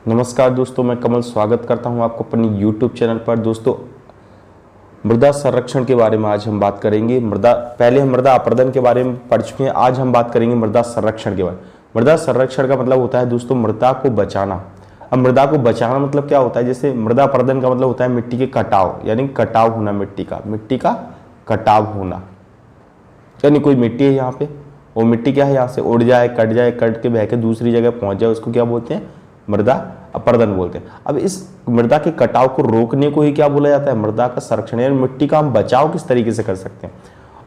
नमस्कार दोस्तों, मैं कमल स्वागत करता हूं आपको अपनी YouTube चैनल पर। दोस्तों, मृदा संरक्षण के बारे में आज हम बात करेंगे। पहले हम मृदा अपरदन के बारे में पढ़ चुके हैं, आज हम बात करेंगे मृदा संरक्षण के बारे में। मृदा संरक्षण का मतलब होता है दोस्तों मृदा को बचाना। अब मृदा को बचाना मतलब क्या होता है? जैसे मृदा अपरदन का मतलब होता है मिट्टी के कटाव, यानी कटाव होना, मिट्टी का कटाव होना। यानी कोई मिट्टी है यहाँ पे, वो मिट्टी क्या है, यहाँ से उड़ जाए, कट के बह के दूसरी जगह पहुंच जाए, उसको क्या बोलते हैं? मृदा अपरदन बोलते हैं। अब इस मृदा के कटाव को रोकने को ही क्या बोला जाता है? मृदा का संरक्षण। यानी मिट्टी का हम बचाव किस तरीके से कर सकते हैं।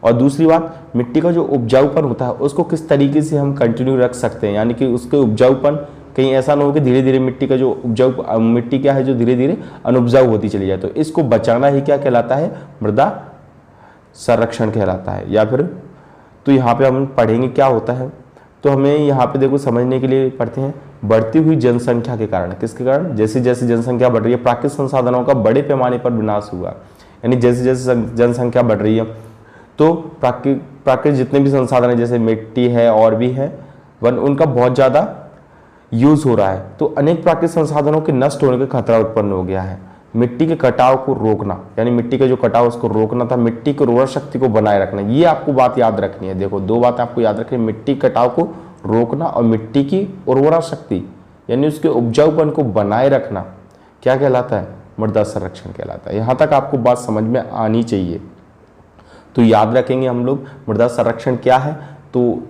और दूसरी बात, मिट्टी का जो उपजाऊपन होता है उसको किस तरीके से हम कंटिन्यू रख सकते हैं, यानी कि उसके उपजाऊपन कहीं ऐसा ना हो कि धीरे धीरे मिट्टी का जो मिट्टी क्या है जो धीरे धीरे अनुपजाऊ होती चली जाए। तो इसको बचाना ही क्या कहलाता है? मृदा संरक्षण कहलाता है। या फिर तो यहाँ पे हम पढ़ेंगे क्या होता है। तो हमें यहाँ पे देखो समझने के लिए पढ़ते हैं, बढ़ती हुई जनसंख्या के कारण। किसके कारण? जैसे जैसे जनसंख्या बढ़ रही है, प्राकृतिक संसाधनों का बड़े पैमाने पर विनाश हुआ। यानी जैसे जैसे जनसंख्या बढ़ रही है तो प्राकृतिक जितने भी संसाधन है, जैसे मिट्टी है और भी है, उनका बहुत ज़्यादा यूज हो रहा है। तो अनेक प्राकृतिक संसाधनों के नष्ट होने का खतरा उत्पन्न हो गया है। मिट्टी के कटाव को रोकना, यानी मिट्टी का जो कटाव उसको रोकना था, मिट्टी की उर्वरा शक्ति को बनाए रखना, ये आपको बात याद रखनी है। देखो, दो बात आपको याद रखनी है, मिट्टी कटाव को रोकना और मिट्टी की उर्वरा शक्ति यानी उसके उपजाऊपन को बनाए रखना क्या कहलाता है? मृदा संरक्षण कहलाता है। यहाँ तक आपको बात समझ में आनी चाहिए। तो याद रखेंगे हम लोग मृदा संरक्षण क्या है। तो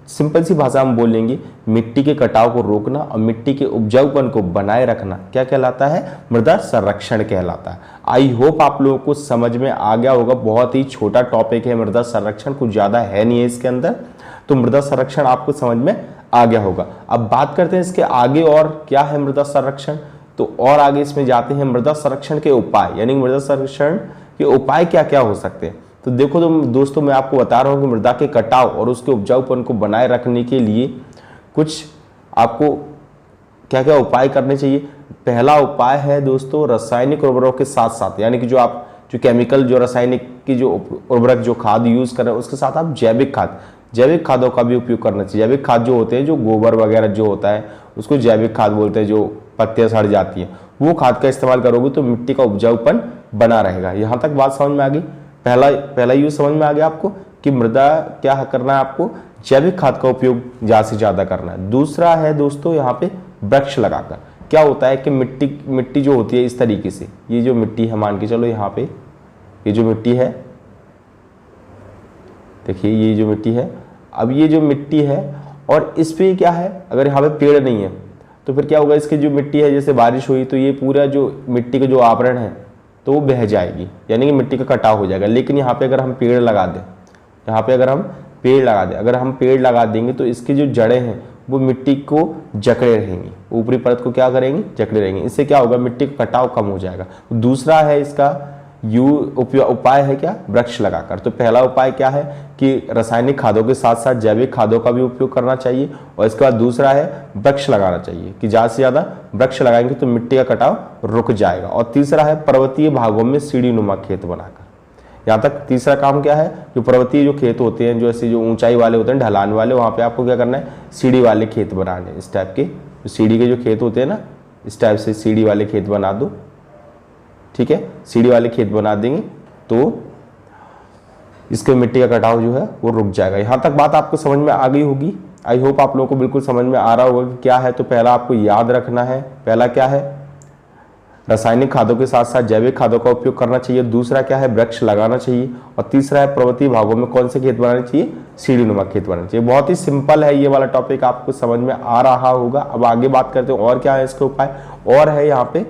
सिंपल सी भाषा हम बोलेंगे, मिट्टी के कटाव को रोकना और मिट्टी के उपजाऊपन को बनाए रखना क्या कहलाता है? मृदा संरक्षण कहलाता है। आई होप आप लोगों को समझ में आ गया होगा। बहुत ही छोटा टॉपिक है मृदा संरक्षण, कुछ ज्यादा है नहीं है इसके अंदर। तो मृदा संरक्षण आपको समझ में आ गया होगा। अब बात करते हैं इसके आगे और क्या है मृदा संरक्षण। तो और आगे इसमें जाते हैं मृदा संरक्षण के उपाय, यानी मृदा संरक्षण के उपाय क्या क्या हो सकते हैं। तो देखो दोस्तों, मैं आपको बता रहा हूं कि मृदा के कटाव और उसके उपजाऊपन को बनाए रखने के लिए कुछ आपको क्या क्या उपाय करने चाहिए। पहला उपाय है दोस्तों रासायनिक उर्वरकों के साथ साथ, यानी कि जो केमिकल, जो रासायनिक की जो उर्वरक, जो खाद यूज कर रहे हैं उसके साथ आप जैविक खादों का भी उपयोग करना चाहिए। जैविक खाद जो होते हैं, जो गोबर वगैरह जो होता है उसको जैविक खाद बोलते हैं। जो पत्तियां सड़ जाती हैं वो खाद का इस्तेमाल करोगे तो मिट्टी का उपजाऊपन बना रहेगा। यहाँ तक बात समझ में आ गई। पहला यूज समझ में आ गया आपको कि मृदा क्या करना है, आपको जैविक खाद का उपयोग ज्यादा से ज्यादा करना है। दूसरा है दोस्तों यहाँ पे वृक्ष लगाकर। क्या होता है कि मिट्टी जो होती है इस तरीके से, ये जो मिट्टी है मान के चलो, यहाँ पे ये जो मिट्टी है, देखिए ये जो मिट्टी है, अब ये जो मिट्टी है और इस पे क्या है, अगर यहाँ पे पेड़ नहीं है तो फिर क्या होगा, इसकी जो मिट्टी है जैसे बारिश हुई तो ये पूरा जो मिट्टी का जो आवरण है तो वो बह जाएगी, यानी कि मिट्टी का कटाव हो जाएगा। लेकिन यहाँ पे अगर हम पेड़ लगा दें, अगर हम पेड़ लगा देंगे तो इसकी जो जड़ें हैं वो मिट्टी को जकड़े रहेंगी, ऊपरी परत को क्या करेंगी? जकड़े रहेंगी। इससे क्या होगा? मिट्टी का कटाव कम हो जाएगा। दूसरा है इसका उपाय है क्या? वृक्ष लगाकर। तो पहला उपाय क्या है कि रासायनिक खादों के साथ साथ जैविक खादों का भी उपयोग करना चाहिए। और इसके बाद दूसरा है वृक्ष लगाना चाहिए, कि ज्यादा से ज्यादा वृक्ष लगाएंगे तो मिट्टी का कटाव रुक जाएगा। और तीसरा है पर्वतीय भागों में सीढ़ी नुमा खेत बनाकर। यहाँ तक तीसरा काम क्या है, जो पर्वतीय जो खेत होते हैं, जो ऐसे जो ऊंचाई वाले होते हैं, ढलान वाले, वहां पे आपको क्या करना है? सीढ़ी वाले खेत बनाने। इस टाइप के सीढ़ी के जो खेत होते हैं ना, इस टाइप से सीढ़ी वाले खेत बना दो। ठीक है, सीढ़ी वाले खेत बना देंगे तो इसके मिट्टी का कटाव जो है वो रुक जाएगा। यहां तक बात आपको समझ में आ गई होगी। आई होप आप लोगों को बिल्कुल समझ में आ रहा होगा कि क्या है। तो पहला आपको याद रखना है, पहला क्या है? रासायनिक खादों के साथ साथ जैविक खादों का उपयोग करना चाहिए। दूसरा क्या है? वृक्ष लगाना चाहिए। और तीसरा है पर्वतीय भागों में कौन से खेत बनाने चाहिए? सीढ़ी नुमा खेत बनाना चाहिए। बहुत ही सिंपल है, ये वाला टॉपिक आपको समझ में आ रहा होगा। अब आगे बात करते हैं और क्या है इसके उपाय। और है यहाँ पे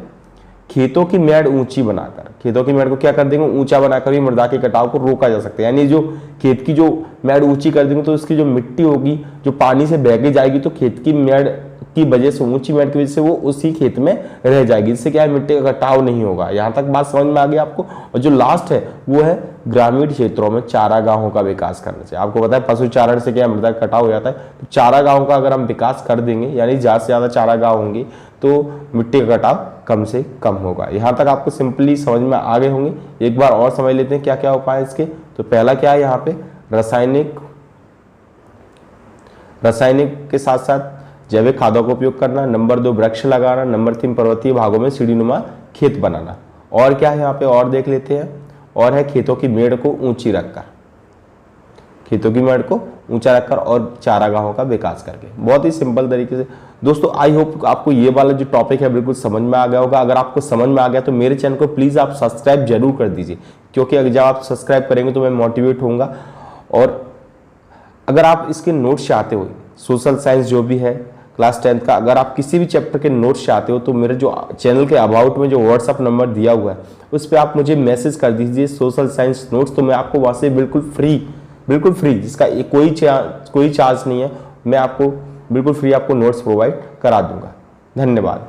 खेतों की मेड़ ऊंची बनाकर। खेतों की मेड़ को क्या कर देंगे? ऊंचा बनाकर भी मृदा के कटाव को रोका जा सकता है। यानी जो खेत की जो मेड़ ऊंची कर देंगे तो उसकी जो मिट्टी होगी जो पानी से बह के जाएगी तो खेत की मेड़ की वजह से, ऊंची मेड़ की वजह से वो उसी खेत में रह जाएगी। इससे क्या है? मिट्टी का कटाव नहीं होगा। यहाँ तक बात समझ में आ गई आपको। और जो लास्ट है वो है ग्रामीण क्षेत्रों में चारागाहों का विकास करना चाहिए। आपको पता है पशु चारण से क्या मृदा का कटाव हो जाता है। तो चारागाहों का अगर हम विकास कर देंगे, यानी ज्यादा से ज्यादा चारागाह होंगे तो मिट्टी का कटाव कम से कम होगा। यहाँ तक आपको सिंपली समझ में आ गए होंगे। एक बार और समझ लेते हैं क्या क्या उपाय है इसके। तो पहला क्या है यहाँ पे? रासायनिक के साथ साथ जैविक खादों का उपयोग करना, नंबर 2 वृक्ष लगाना, नंबर 3 पर्वतीय भागों में सीढ़ीनुमा खेत बनाना। और क्या है यहाँ पे और देख लेते हैं, और है खेतों की मेड़ को ऊंची रखकर, खेतों की मेड़ को ऊंचा रखकर और चारागाहों का विकास करके। बहुत ही सिंपल तरीके से दोस्तों, आई होप आपको ये वाला जो टॉपिक है बिल्कुल समझ में आ गया होगा। अगर आपको समझ में आ गया तो मेरे चैनल को प्लीज़ आप सब्सक्राइब जरूर कर दीजिए, क्योंकि अगर जब आप सब्सक्राइब करेंगे तो मैं मोटिवेट होऊंगा। और अगर आप इसके नोट्स चाहते हो, सोशल साइंस जो भी है क्लास 10th का, अगर आप किसी भी चैप्टर के नोट्स चाहते हो तो मेरे जो चैनल के अबाउट में जो व्हाट्सअप नंबर दिया हुआ है उस पर आप मुझे मैसेज कर दीजिए सोशल साइंस नोट्स, तो मैं आपको वहाँ से बिल्कुल फ्री जिसका कोई चार्ज नहीं है, मैं आपको बिल्कुल फ्री आपको नोट्स प्रोवाइड करा दूंगा। धन्यवाद।